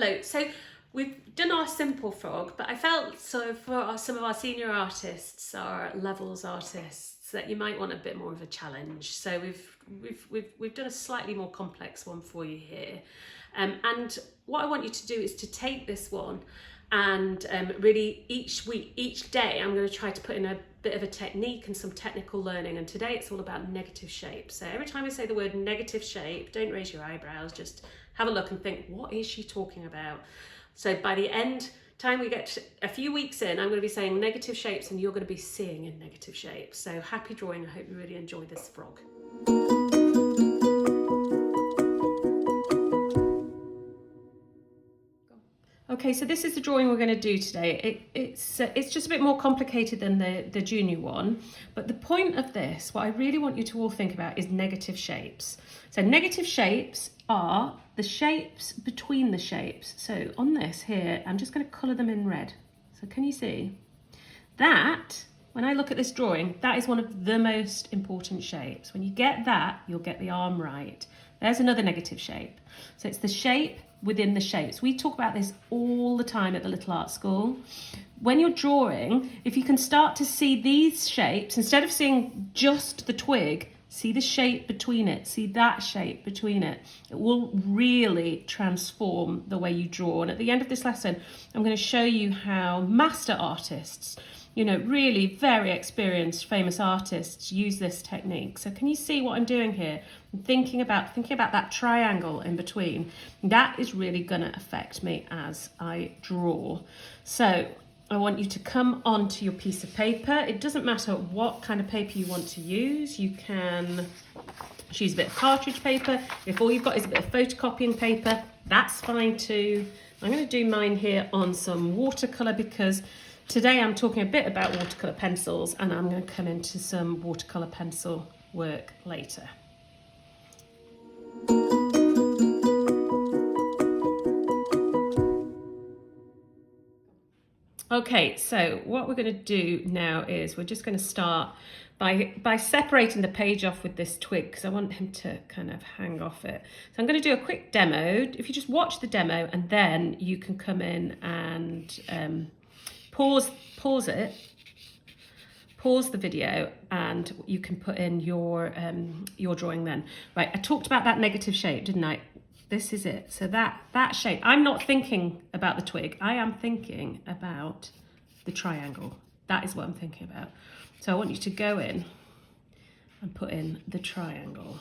Hello, so we've done our simple frog, but I felt so for some of our senior artists, our levels artists, that you might want a bit more of a challenge. So we've done a slightly more complex one for you here. And what I want you to do is to take this one and really each week, each day, I'm going to try to put in a bit of a technique and some technical learning. And today it's all about negative shape. So every time I say the word negative shape, don't raise your eyebrows, just have a look and think, what is she talking about? So by the end time we get a few weeks in, I'm going to be saying negative shapes and you're going to be seeing in negative shapes. So happy drawing. I hope you really enjoy this frog. Okay, so this is the drawing we're going to do today. It's just a bit more complicated than the junior one, but the point of this, what I really want you to all think about, is negative shapes. So negative shapes are the shapes between the shapes. So on this here, I'm just going to colour them in red. So can you see? That, when I look at this drawing, that is one of the most important shapes. When you get that, you'll get the arm right. There's another negative shape. So it's the shape within the shapes. We talk about this all the time at the Little Art School. When you're drawing, if you can start to see these shapes, instead of seeing just the twig, see the shape between it, see that shape between it. It will really transform the way you draw. And at the end of this lesson, I'm going to show you how master artists, you know, really very experienced, famous artists use this technique. So can you see what I'm doing here? I'm thinking about that triangle in between. That is really going to affect me as I draw. So I want you to come onto your piece of paper. It doesn't matter what kind of paper you want to use. You can use a bit of cartridge paper. If all you've got is a bit of photocopying paper, that's fine too. I'm going to do mine here on some watercolour because today I'm talking a bit about watercolour pencils and I'm going to come into some watercolour pencil work later. Okay, so what we're going to do now is we're just going to start by separating the page off with this twig because I want him to kind of hang off it. So I'm going to do a quick demo. If you just watch the demo and then you can come in and pause the video and you can put in your drawing then. Right, I talked about that negative shape, didn't I? This is it. So that shape, I'm not thinking about the twig. I am thinking about the triangle. That is what I'm thinking about. So I want you to go in and put in the triangle.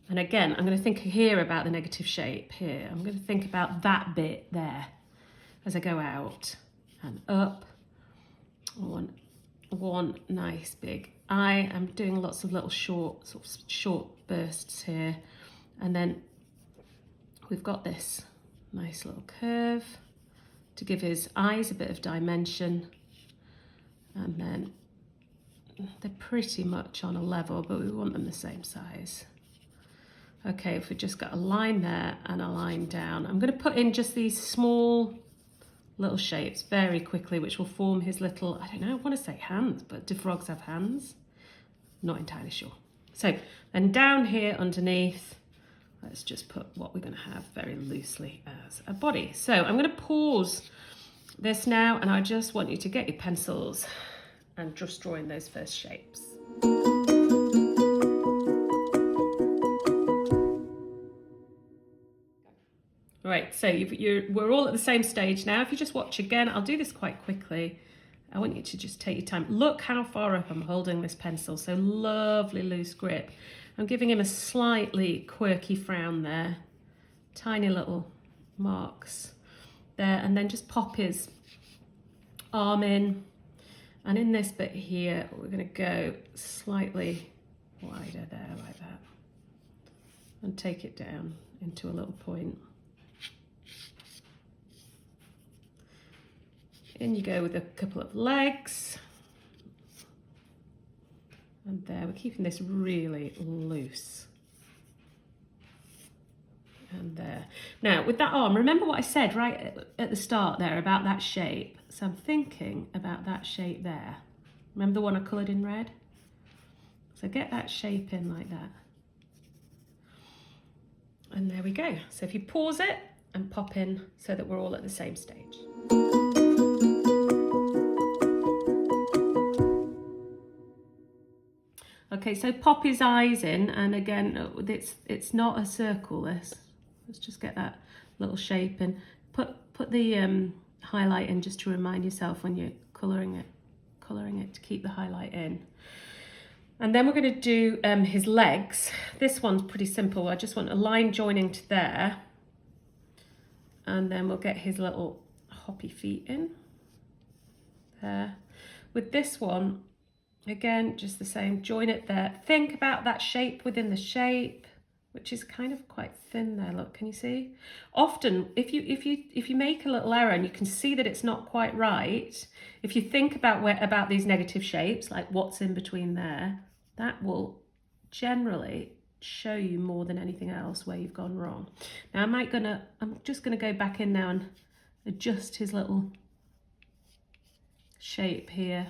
And again, I'm going to think here about the negative shape here. I'm going to think about that bit there as I go out and up. One nice big. I am doing lots of little short bursts here. And then we've got this nice little curve to give his eyes a bit of dimension. And then they're pretty much on a level, but we want them the same size. Okay, if we just got a line there and a line down, I'm going to put in just these small little shapes very quickly, which will form his little, I don't know, I want to say hands, but do frogs have hands? Not entirely sure. So then down here underneath, let's just put what we're going to have very loosely as a body. So I'm going to pause this now and I just want you to get your pencils and just draw in those first shapes. Right, so we're all at the same stage now. If you just watch again, I'll do this quite quickly. I want you to just take your time. Look how far up I'm holding this pencil. So lovely loose grip. I'm giving him a slightly quirky frown there. Tiny little marks there. And then just pop his arm in. And in this bit here, we're going to go slightly wider there like that. And take it down into a little point. In you go with a couple of legs. And there, we're keeping this really loose. And there. Now, with that arm, remember what I said right at the start there about that shape. So I'm thinking about that shape there. Remember the one I coloured in red? So get that shape in like that. And there we go. So if you pause it and pop in so that we're all at the same stage. Okay, so pop his eyes in, and again, it's not a circle, this. Let's just get that little shape in. Put the highlight in just to remind yourself when you're colouring it to keep the highlight in. And then we're going to do his legs. This one's pretty simple. I just want a line joining to there. And then we'll get his little hoppy feet in there. With this one, again, just the same, join it there. Think about that shape within the shape, which is kind of quite thin there. Look, can you see? Often, if you make a little error and you can see that it's not quite right, if you think about these negative shapes, like what's in between there, that will generally show you more than anything else where you've gone wrong. Now I'm just gonna go back in now and adjust his little shape here.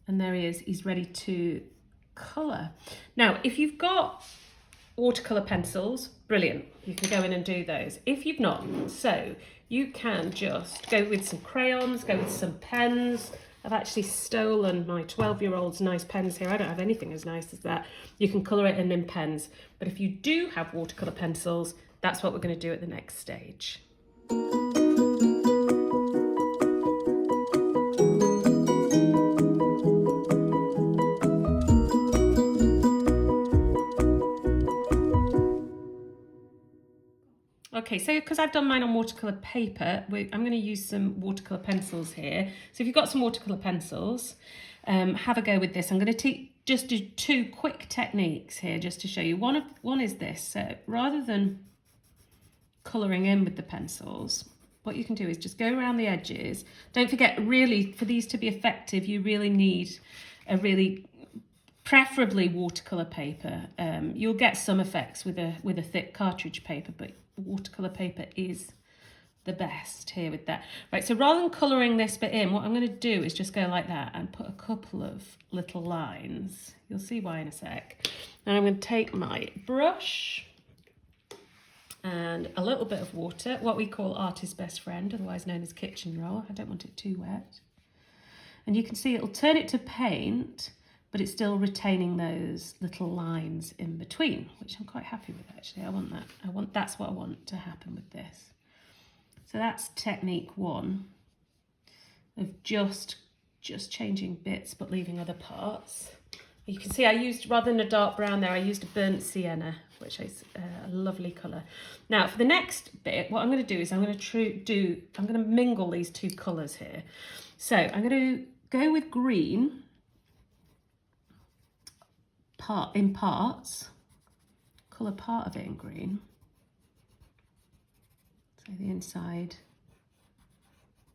And there he is, he's ready to colour. Now, if you've got watercolour pencils, brilliant, you can go in and do those. If you've not, so you can just go with some crayons, go with some pens. I've actually stolen my 12-year-old's nice pens here. I don't have anything as nice as that. You can colour it in pens. But if you do have watercolour pencils, that's what we're going to do at the next stage. Okay, so because I've done mine on watercolour paper, I'm going to use some watercolour pencils here. So if you've got some watercolour pencils, have a go with this. I'm going to just do two quick techniques here just to show you. One is this. So rather than colouring in with the pencils, what you can do is just go around the edges. Don't forget, really, for these to be effective, you really need a preferably watercolour paper. You'll get some effects with a thick cartridge paper, but watercolour paper is the best here with that. Right, so rather than colouring this bit in, what I'm going to do is just go like that and put a couple of little lines. You'll see why in a sec. And I'm going to take my brush and a little bit of water, what we call artist's best friend, otherwise known as kitchen roll. I don't want it too wet. And you can see it'll turn it to paint, but it's still retaining those little lines in between, which I'm quite happy with actually. That's what I want to happen with this. So that's technique one of just changing bits but leaving other parts. You can see I used, rather than a dark brown there, I used a burnt sienna, which is a lovely colour. Now for the next bit, what I'm going to do is I'm going to mingle these two colours here. So I'm going to go with green in parts, colour part of it in green. So the inside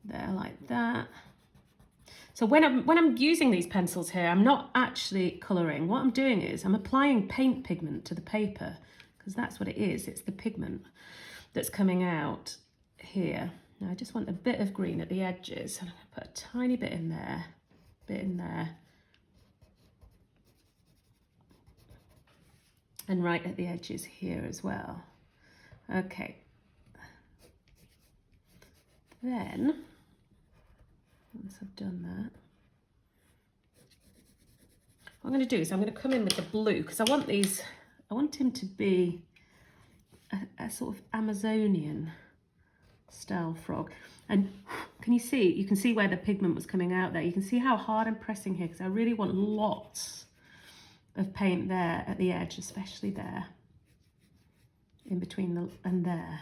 there like that. So when I'm using these pencils here, I'm not actually colouring. What I'm doing is I'm applying paint pigment to the paper, because that's what it is. It's the pigment that's coming out here. Now I just want a bit of green at the edges, and I'm going to put a tiny bit in there, and right at the edges here as well. Okay. Then, once I've done that, what I'm going to do is I'm going to come in with the blue, because I want him to be a sort of Amazonian style frog. And can you see? You can see where the pigment was coming out there. You can see how hard I'm pressing here, because I really want lots of paint there at the edge, especially there, in between and there.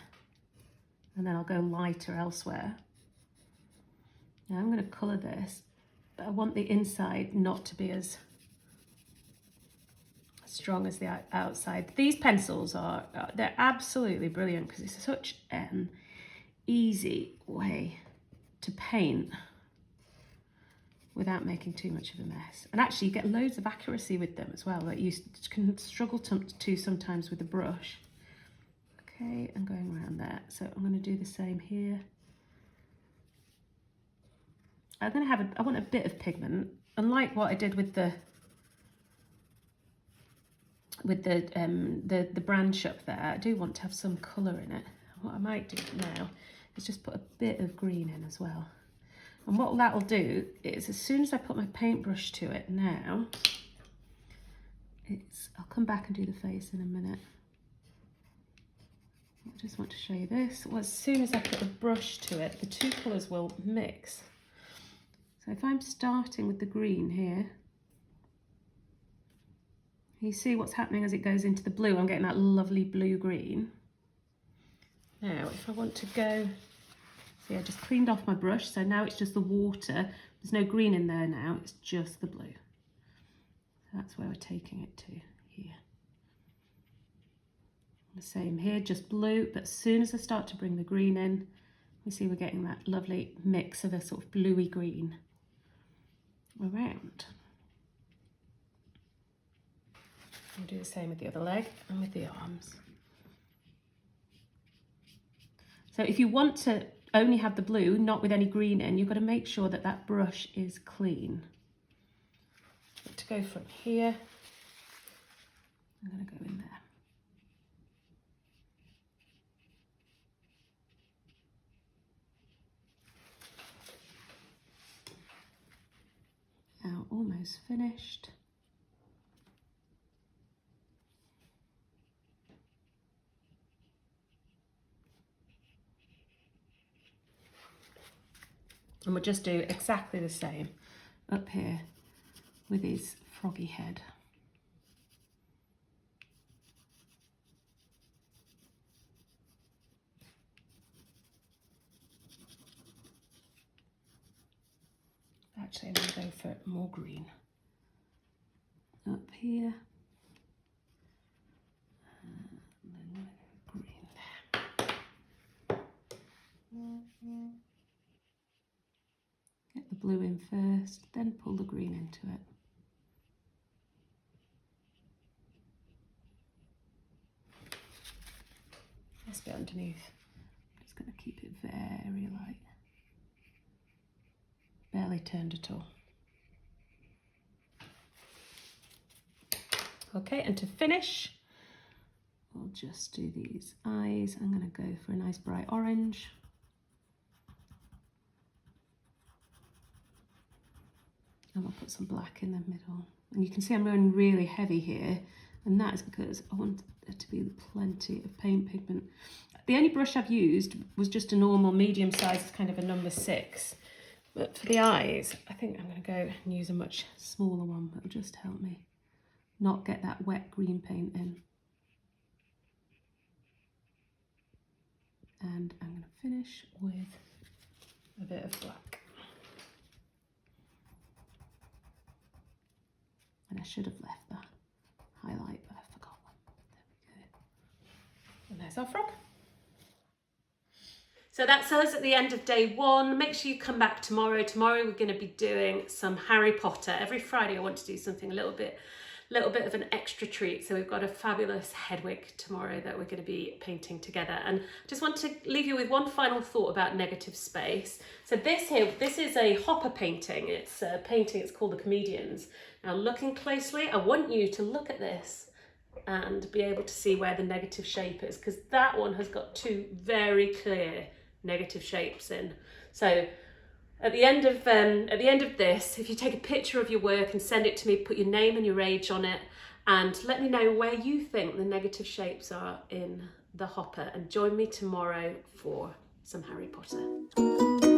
And then I'll go lighter elsewhere. Now I'm going to colour this, but I want the inside not to be as strong as the outside. These pencils they're absolutely brilliant, because it's such an easy way to paint without making too much of a mess. And actually you get loads of accuracy with them as well, that you can struggle to sometimes with the brush. Okay, I'm going around there. So I'm going to do the same here. I want a bit of pigment, unlike what I did with the brand shop there. I do want to have some colour in it. what I might do now is just put a bit of green in as well. And what that'll do is, as soon as I put my paintbrush to it now, I'll come back and do the face in a minute. I just want to show you this. Well, as soon as I put the brush to it, the two colours will mix. So if I'm starting with the green here, you see what's happening as it goes into the blue. I'm getting that lovely blue-green. Now, if I want to go, see, I just cleaned off my brush, so now it's just the water. There's no green in there now, it's just the blue. So that's where we're taking it to here. The same here, just blue, but as soon as I start to bring the green in, you see we're getting that lovely mix of a sort of bluey green around. We'll do the same with the other leg and with the arms. So if you want to only have the blue, not with any green in, you've got to make sure that that brush is clean. To go from here, I'm going to go in there. Now, almost finished. And we'll just do exactly the same up here with his froggy head. Actually, I'm going to go for more green. Up here. And then green there. Get the blue in first, then pull the green into it. This bit underneath, I'm just going to keep it very light. Barely turned at all. Okay, and to finish, we'll just do these eyes. I'm going to go for a nice bright orange. And we'll put some black in the middle. And you can see I'm going really heavy here, and that is because I want there to be plenty of paint pigment. The only brush I've used was just a normal medium size, kind of a number 6. But for the eyes, I think I'm going to go and use a much smaller one, that will just help me not get that wet green paint in. And I'm going to finish with a bit of black. And I should have left that highlight, but I forgot one. There we go. And there's our frog. So that's us at the end of day 1. Make sure you come back tomorrow. Tomorrow we're going to be doing some Harry Potter. Every Friday I want to do something a little bit of an extra treat. So we've got a fabulous Hedwig tomorrow that we're going to be painting together. And I just want to leave you with one final thought about negative space. So this is a Hopper painting. It's a painting, it's called The Comedians. Now looking closely, I want you to look at this and be able to see where the negative shape is, because that one has got 2 very clear negative shapes in. So at the end of this, if you take a picture of your work and send it to me, put your name and your age on it, and let me know where you think the negative shapes are in the Hopper, and join me tomorrow for some Harry Potter.